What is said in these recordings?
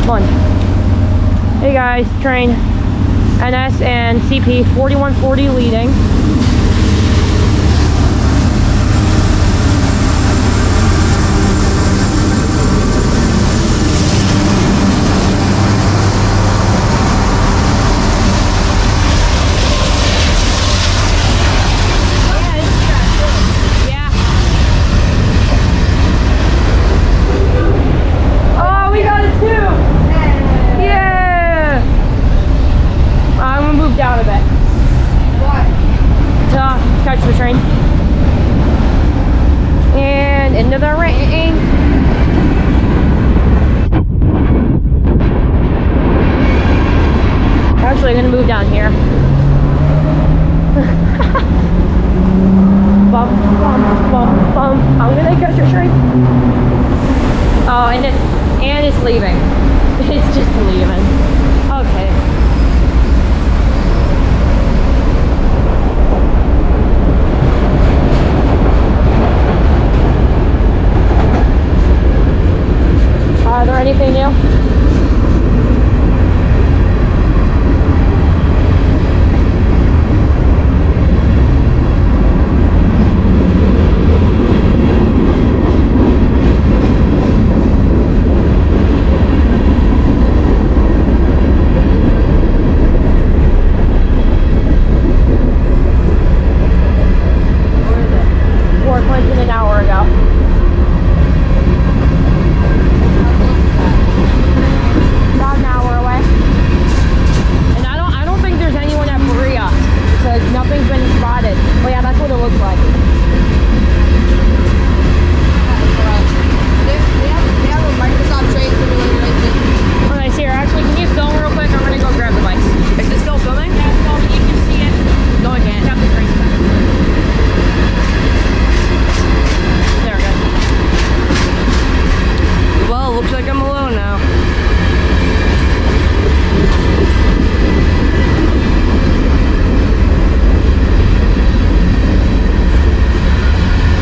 Come on. Hey guys, train. NS and CP 4140 leading. Down a bit. Why? To catch the train. And into the rain. Actually, I'm gonna move down here. Bum, bum, bum, bum. I'm gonna catch a train. Oh, and it's leaving. It's just leaving. Okay. Are there anything new? Where is it? 4 points in an hour ago. About an hour away. And I don't think there's anyone at Berea because nothing's been spotted. Oh yeah, that's what it looks like. They have a Microsoft train simulator right there. Oh, nice. Here, actually, can you film real quick? I'm gonna go grab the bikes. Is it still filming? Yeah, it's filming. You can see it. No, I can't. Got the screen. There we go. Well, looks like I'm alone now.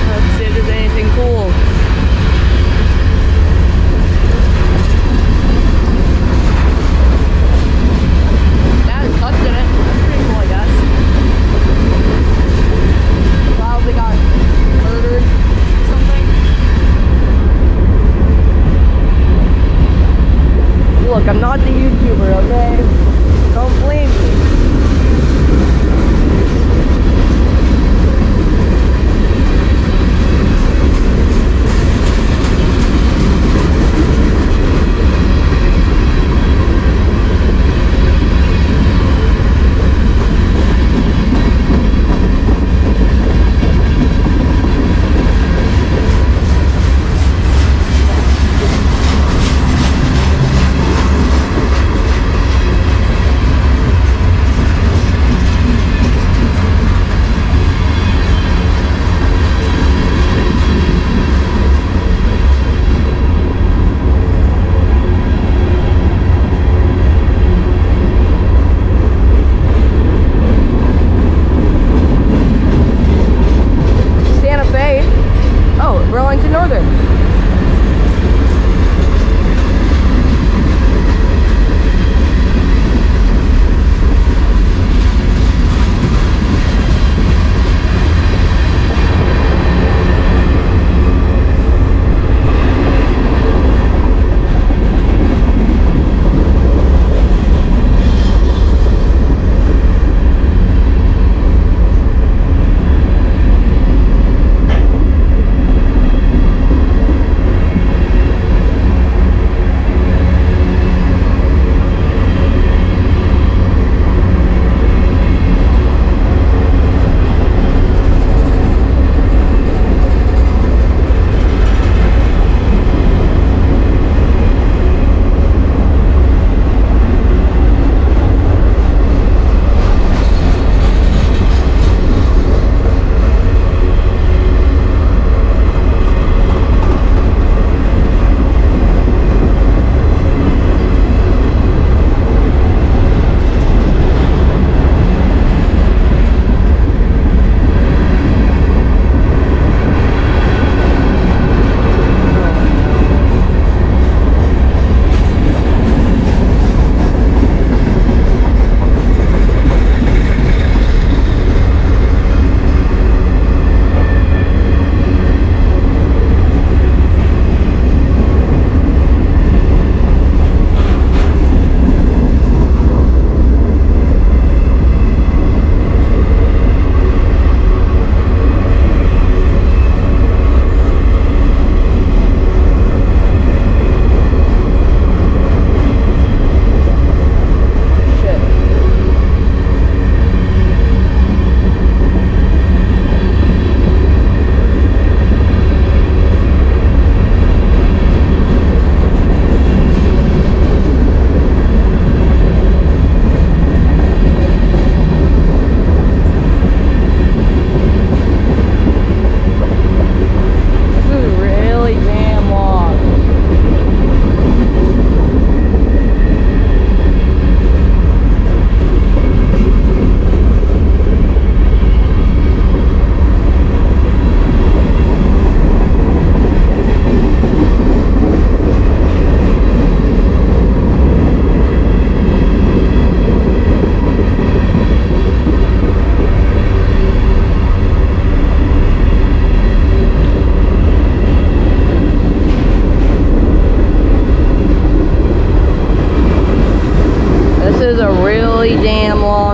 Let's see if there's anything cool. That has cuts in it. That's pretty cool, I guess. Probably got murdered or something. Look, I'm not the YouTuber, okay? Don't blame me.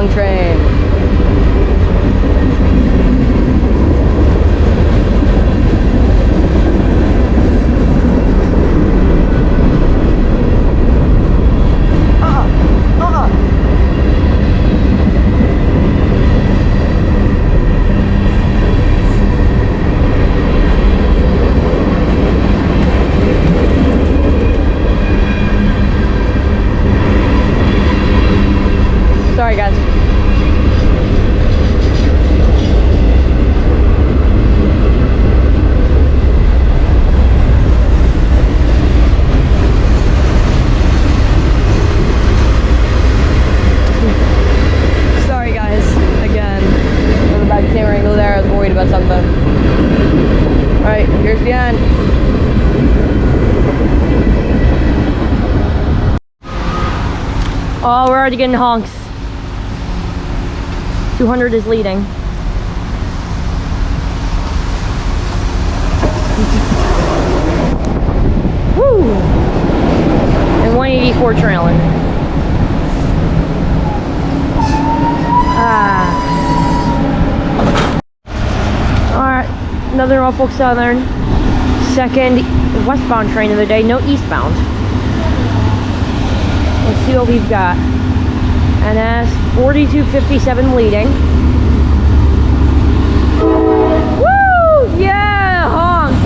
westbound train. Sorry, guys. Sorry, guys. Again, with a bad camera angle there, I was worried about something. Alright, here's the end. Oh, we're already getting honks. 200 is leading. Woo! And 184 trailing. Alright, another Norfolk Southern. Second westbound train of the day, no eastbound. Let's see what we've got. NS 4257 leading. Woo! Yeah! Honk!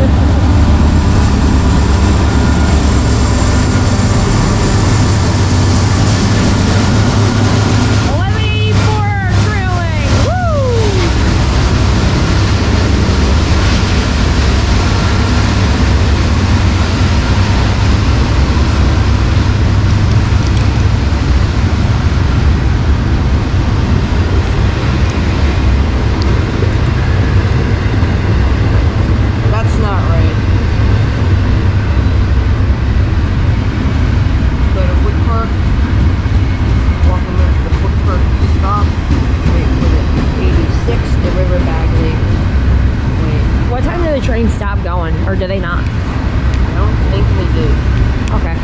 Or do they not? I don't think they do. Okay.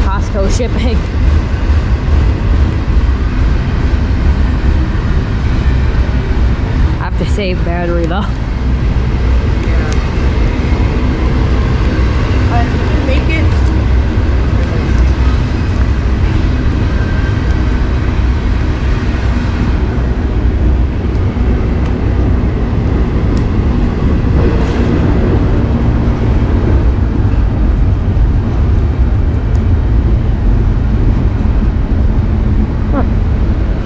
Costco shipping. I have to save battery though. Yeah. Make it.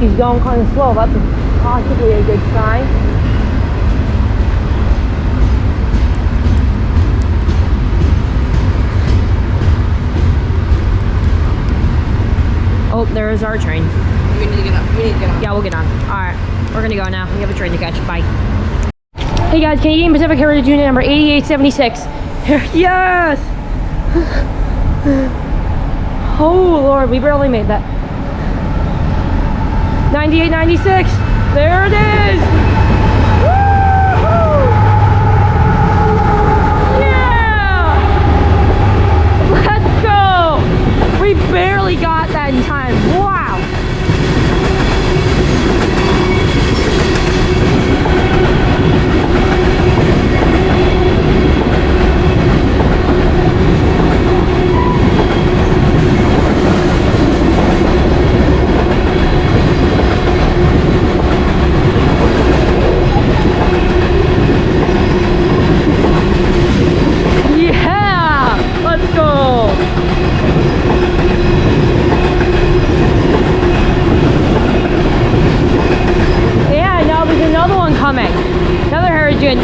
She's going kind of slow. That's possibly a good sign. Oh, there is our train. We need to get up. We need to get up. Yeah, we'll get on. Alright, we're gonna go now. We have a train to catch. Bye. Hey guys, Canadian Pacific Heritage Unit number 8876. Yes! Oh Lord, we barely made that. 9896. There it is. Woo-hoo! Yeah! Let's go. We barely got that in time. Wow.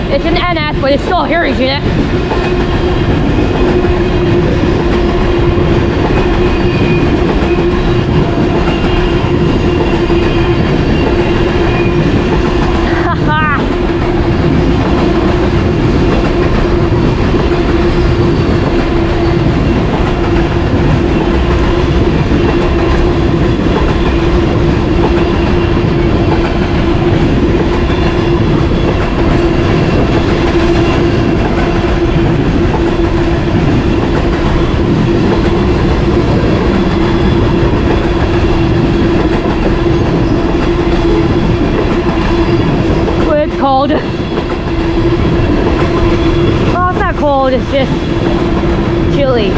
It's an NS, but it's still a heritage unit. cold, it's just chilly.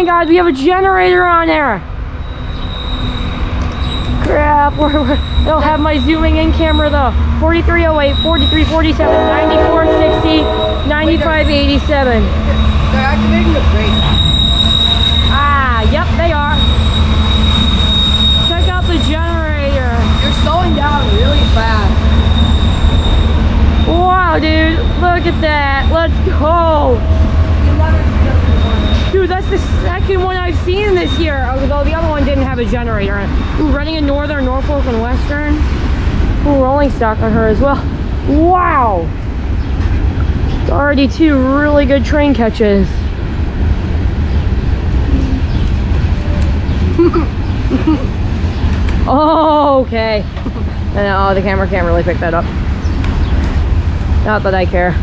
God, we have a generator on there. Crap, it'll have my zooming in camera though. 4308, 4347, 9460, 9587. They're activating the brake. Ah, yep, they are. Check out the generator. You're slowing down really fast. Wow, dude, look at that. Let's go. Dude, that's the second one I've seen this year. Although the other one didn't have a generator. Ooh, running in Northern, Norfolk, and Western. Ooh, rolling stock on her as well. Wow. Already two really good train catches. Oh, okay. Oh, the camera can't really pick that up. Not that I care.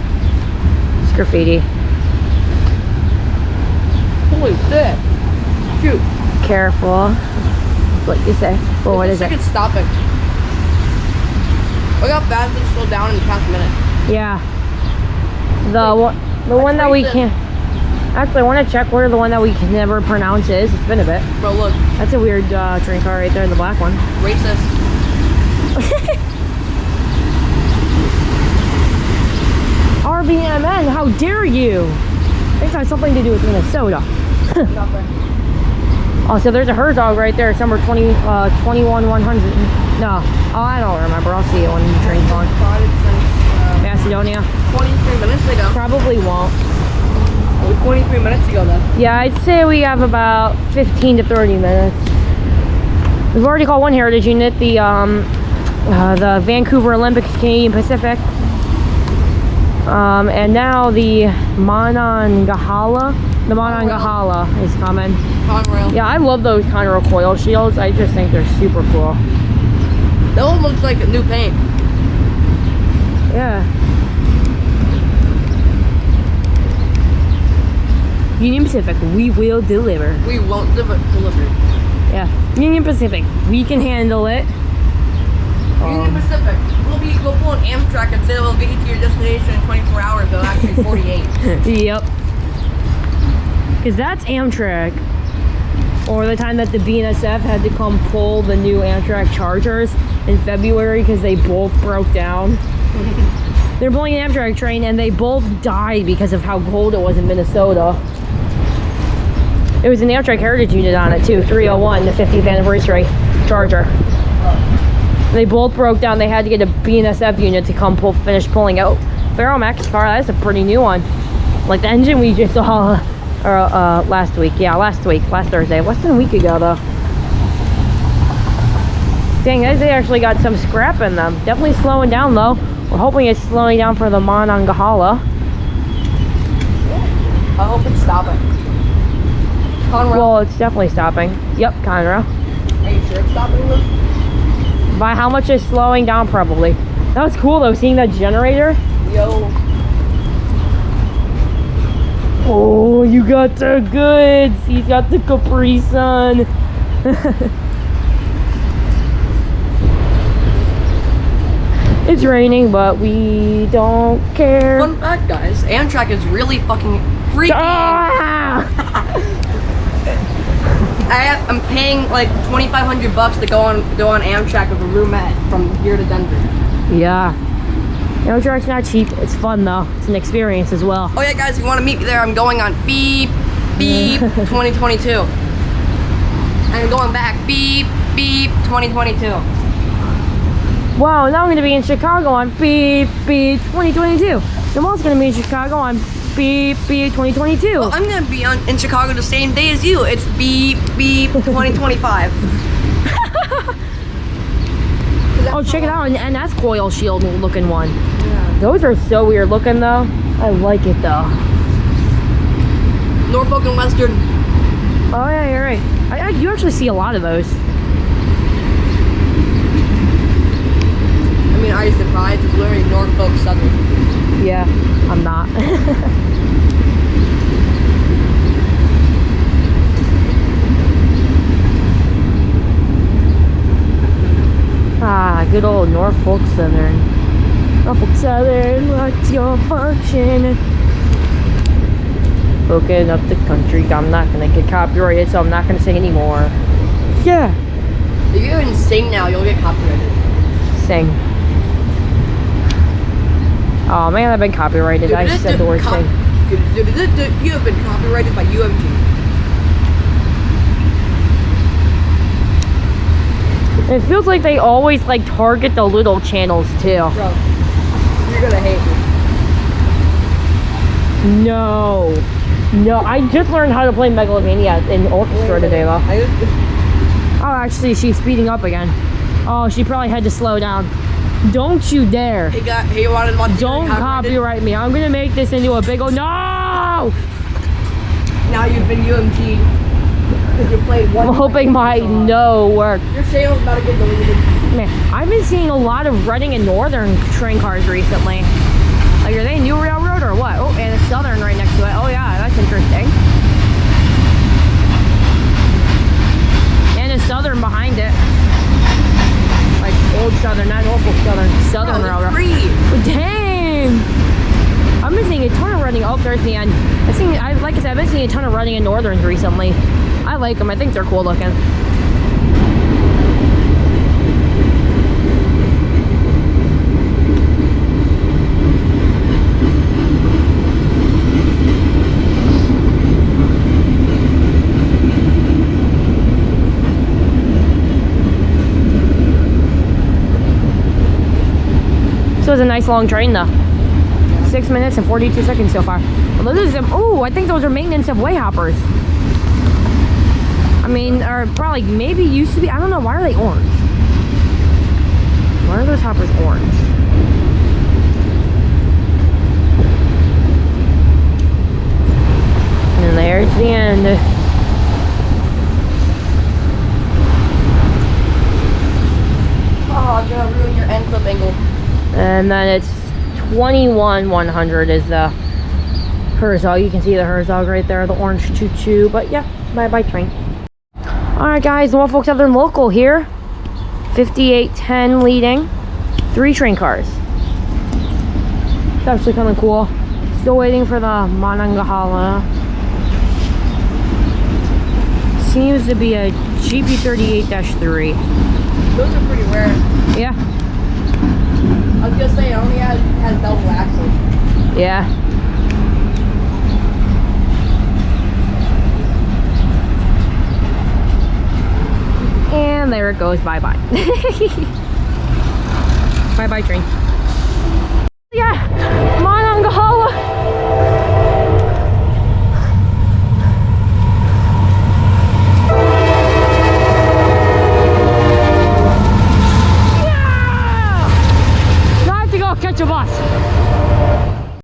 It's graffiti. Holy shit. Shoot. Careful. That's what you say. Well, what is it? It's stopping. Look how fast it slowed down in the past minute. Yeah. The one that we can't. Actually, I want to check where the one that we can never pronounce is. It's been a bit. Bro, look. That's a weird train car right there, the black one. Racist. RBMN, how dare you? I think it has something to do with Minnesota. Nothing. Oh, so there's a Herzog right there, somewhere 21100. No, oh, I don't remember. I'll see it when the train's on. Macedonia. 23 minutes ago. Probably won't. 23 minutes ago then. Yeah, I'd say we have about 15 to 30 minutes. We've already called one heritage unit, the Vancouver Olympics Canadian Pacific. And now the Monongahela. The Monongahela is coming. Conrail. Yeah, I love those Conrail coil shields. I just think they're super cool. That one looks like a new paint. Yeah. Union Pacific, we will deliver. We won't deliver. Yeah. Union Pacific, we can handle it. Union Pacific, we'll pull an Amtrak and say we'll get you to your destination in 24 hours, though actually 48. Yep. Because that's Amtrak. Or the time that the BNSF had to come pull the new Amtrak Chargers in February because they both broke down. They're pulling an Amtrak train and they both died because of how cold it was in Minnesota. It was an Amtrak Heritage unit on it too, 301, the 50th anniversary Charger. They both broke down. They had to get a BNSF unit to come finish pulling out. Ferromex car, that's a pretty new one. Like the engine we just saw last week. Yeah, last Thursday. Less than a week ago though. Dang, they actually got some scrap in them. Definitely slowing down though. We're hoping it's slowing down for the Monongahela. I hope it's stopping. Conrail. Well, it's definitely stopping. Yep, Conrail. Are you sure it's stopping, Luke? By how much is slowing down, probably. That was cool though, seeing that generator. Yo. Oh, you got the goods. He's got the Capri Sun. It's raining, but we don't care. Fun fact, guys, Amtrak is really fucking freaking. Ah! I'm paying like $2,500 to go on Amtrak with a roomette from here to Denver. Yeah. Amtrak's not cheap. It's fun though. It's an experience as well. Oh yeah, guys, if you want to meet me there, I'm going on beep 2022. I'm going back beep 2022. Wow, now I'm going to be in Chicago on beep 2022. Jamal's going to be in Chicago on beep, beep, 2022. Well, I'm gonna be in Chicago the same day as you. It's beep, beep, 2025. Oh, check it out, an NS coil shield looking one. Yeah. Those are so weird looking though. I like it though. Norfolk and Western. Oh yeah, you're right. You actually see a lot of those. I mean, are you surprised? It's literally Norfolk Southern. Yeah, I'm not. Ah, good old Norfolk Southern. Norfolk Southern, what's your function? Hooking up the country. I'm not gonna get copyrighted, so I'm not gonna sing anymore. Yeah. If you even sing now, you'll get copyrighted. Sing. Oh man, I've been copyrighted. I said the word sing. You have been copyrighted by UMG. It feels like they always like target the little channels too. Bro, you're gonna hate me. No. No, I just learned how to play Megalovania in orchestra today though. Oh, actually, she's speeding up again. Oh, she probably had to slow down. Don't you dare. He wanted one. Don't copyright me. I'm gonna make this into a big old no! Now you've been UMG. Because you played one. I'm hoping my no worked. Your channel's about to get deleted. Man, I've been seeing a lot of Reading and Northern train cars recently. Like, are they New Railroad or what? Oh, and a Southern right next to it. Oh yeah, that's interesting. And a Southern behind it. Like old Southern, not Norfolk Southern. Southern Railroad. Dang! I've been seeing a ton of Reading. Oh, there's the end. Like I said, I've been seeing a ton of Reading and Northerns recently. I like them. I think they're cool looking. So it's a nice long train though. 6 minutes and 42 seconds so far. Well, those are oh, I think those are maintenance of way hoppers. I mean, or probably maybe used to be. I don't know. Why are they orange? Why are those hoppers orange? And there's the end. Oh, I'm gonna ruin your end clip angle. And then it's 21,100 is the Herzog. You can see the Herzog right there, the orange choo-choo. But yeah, bye-bye train. Alright guys, Norfolk Southern local here. 5810 leading. 3 train cars. It's actually kind of cool. Still waiting for the Monongahela. Seems to be a GP38-3. Those are pretty rare. Yeah. I was gonna say, it only has double axles. Yeah. And there it goes. Bye-bye. Bye-bye train. Yeah. Monongahela.